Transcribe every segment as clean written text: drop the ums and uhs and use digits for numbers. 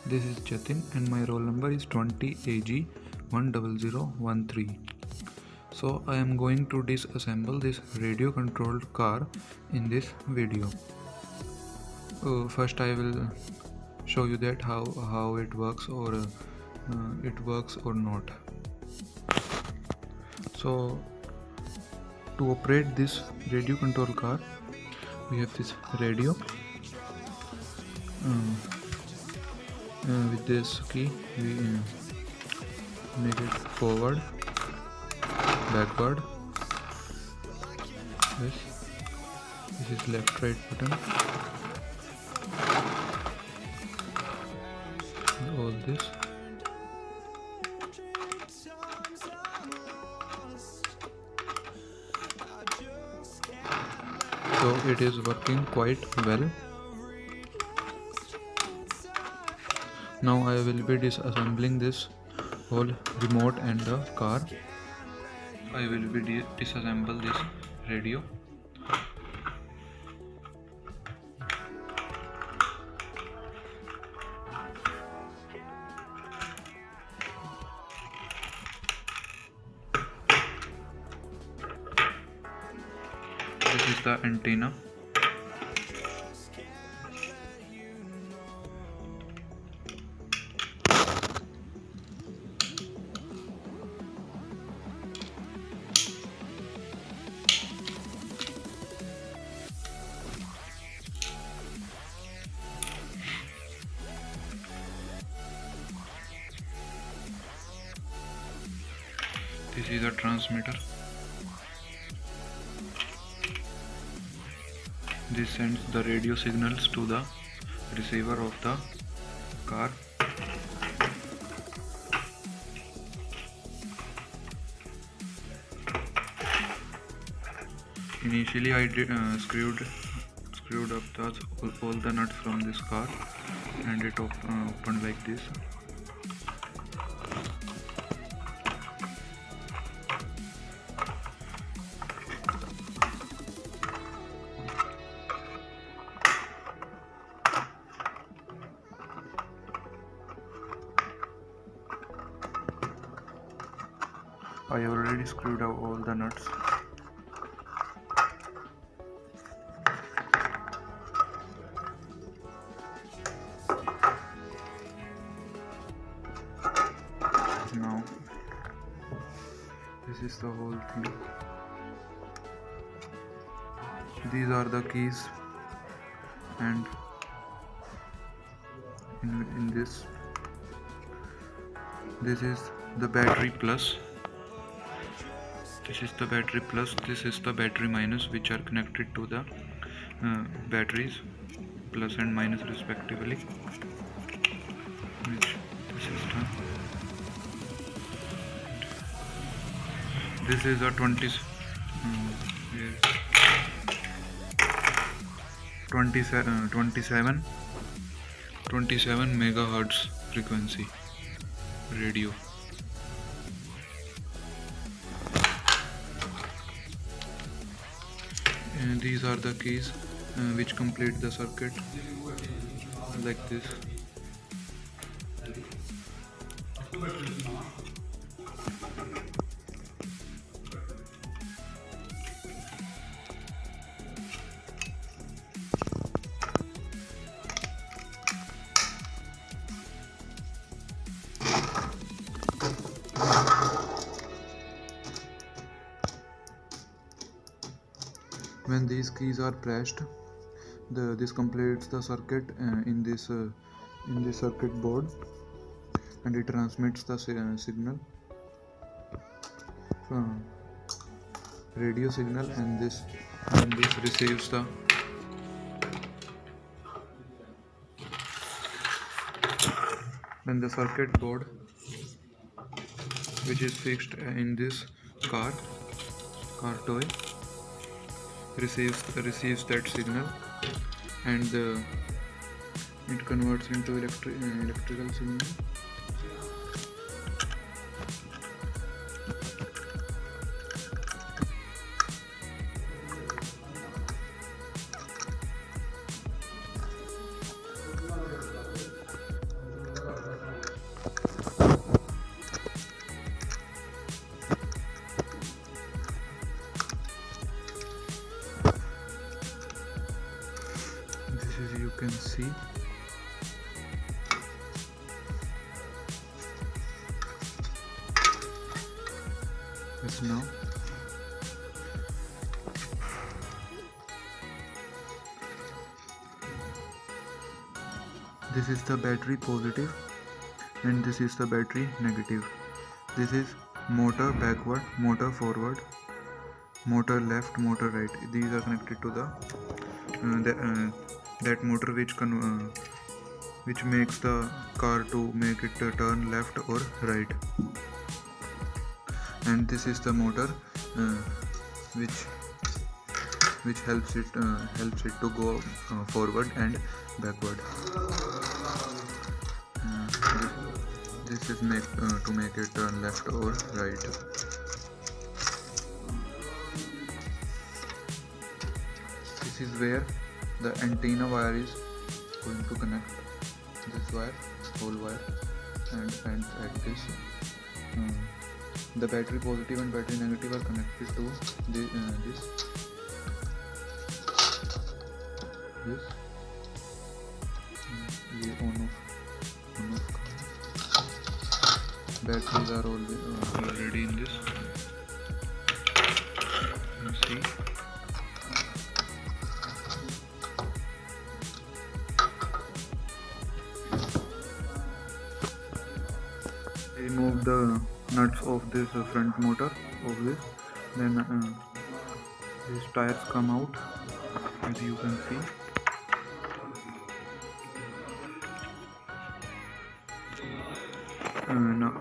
This is Jatin and my roll number is 20AG 10013. So I am going to disassemble this radio controlled car in this video. First I will show you that how it works, or it works or not. So to operate this radio control car, we have this radio. With this key we make it forward, backward. This is left right button. All this. So it is working quite well. Now I will be disassembling this whole remote and the car. I will be disassemble this radio. This is the antenna. This is a transmitter. This sends the radio signals to the receiver of the car. Initially I did screwed up all the nuts from this car, and it opened like this. I have already screwed out all the nuts. Now this is the whole thing. These are the keys, and in this is the battery plus. This is the battery plus, this is the battery minus, which are connected to the batteries, plus and minus respectively. This is a 27 megahertz frequency radio. And these are the keys which complete the circuit like this. When these keys are pressed, this completes the circuit in this circuit board, and it transmits the signal, radio signal, and this receives the circuit board, which is fixed in this car toy, receives that signal, and it converts into electrical signal. Yes, now this is the battery positive and this is the battery negative. This is motor backward, motor forward, motor left, motor right. These are connected to that motor which makes the car to make it turn left or right. And this is the motor uh, which helps it to go forward and backward. This is to make it turn left or right. This is where the antenna wire is going to connect. This wire, whole wire, and ends at this. The battery positive and battery negative are connected to this. ये on off. Batteries are already in this. You see. Remove the nuts of this front motor of this. Then these tires come out, as you can see. Now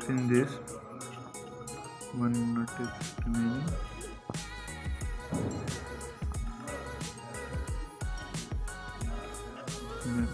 in this one nut is remaining.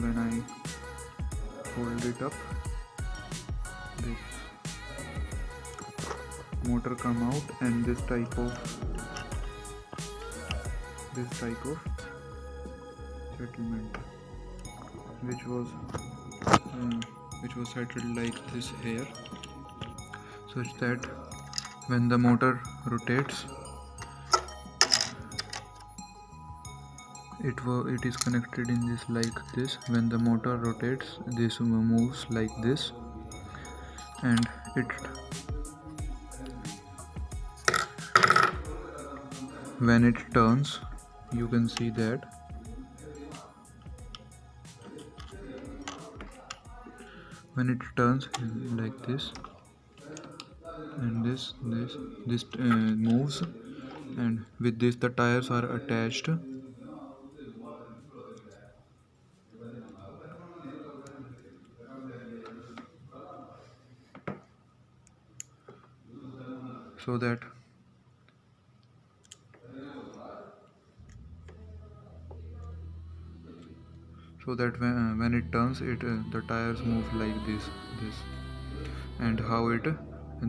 When I hold it up, this motor come out, and this type of settlement which was settled like this here, such that when the motor rotates, it is connected in this like this. When the motor rotates, this moves like this, and when it turns, you can see that when it turns like this, and this moves, and with this the tires are attached. So that when it turns, the tires move like this, and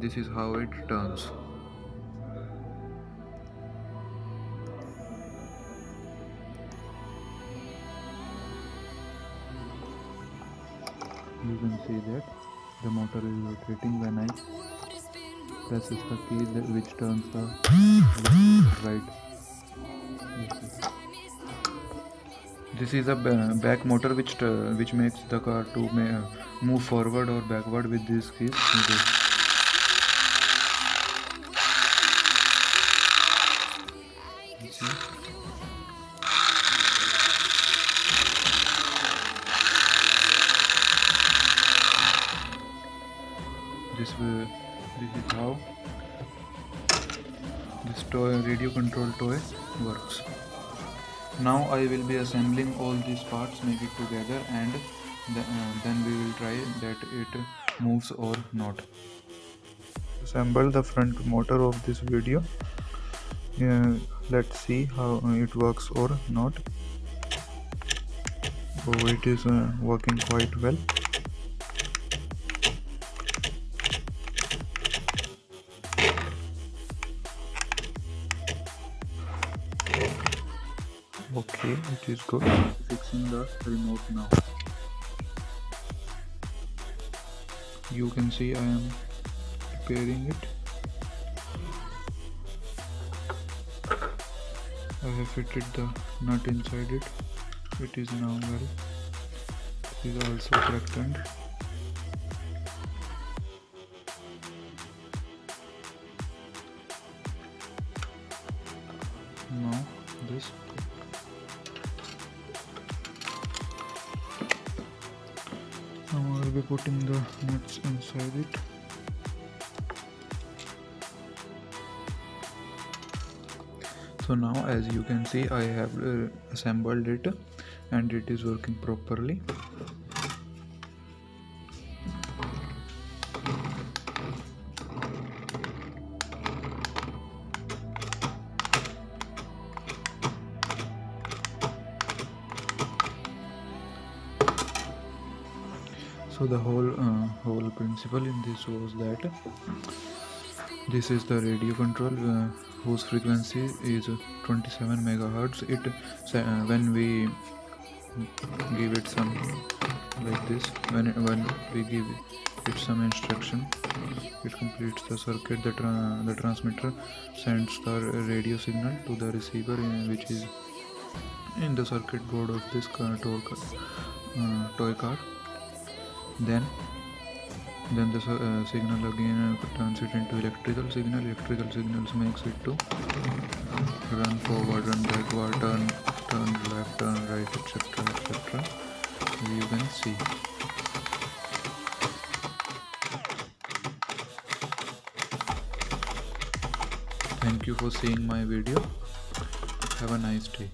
this is how it turns. You can see that the motor is rotating when I press the key which turns the left right. This is a back motor which makes the car to move forward or backward with these keys. This is how this radio control toy works. Now I will be assembling all these parts, make it together, and then we will try that it moves or not. Assemble the front motor of this video. Let's see how it works or not. Oh, it is working quite well. Okay, it is good. Fixing the remote now. You can see I am preparing it. I have fitted the nut inside it. It is now well. It is also correct end. be putting the nuts inside it. So now, as you can see, I have assembled it and it is working properly. So the whole principle in this was that this is the radio control whose frequency is 27 megahertz. When we give it some like this, when we give it some instruction, it completes the circuit. The transmitter sends the radio signal to the receiver, which is in the circuit board of this toy car. Then the signal again turns it into electrical signal. Electrical signals makes it to run forward, run backward, turn left, turn right, etc., etc. You can see. Thank you for seeing my video. Have a nice day.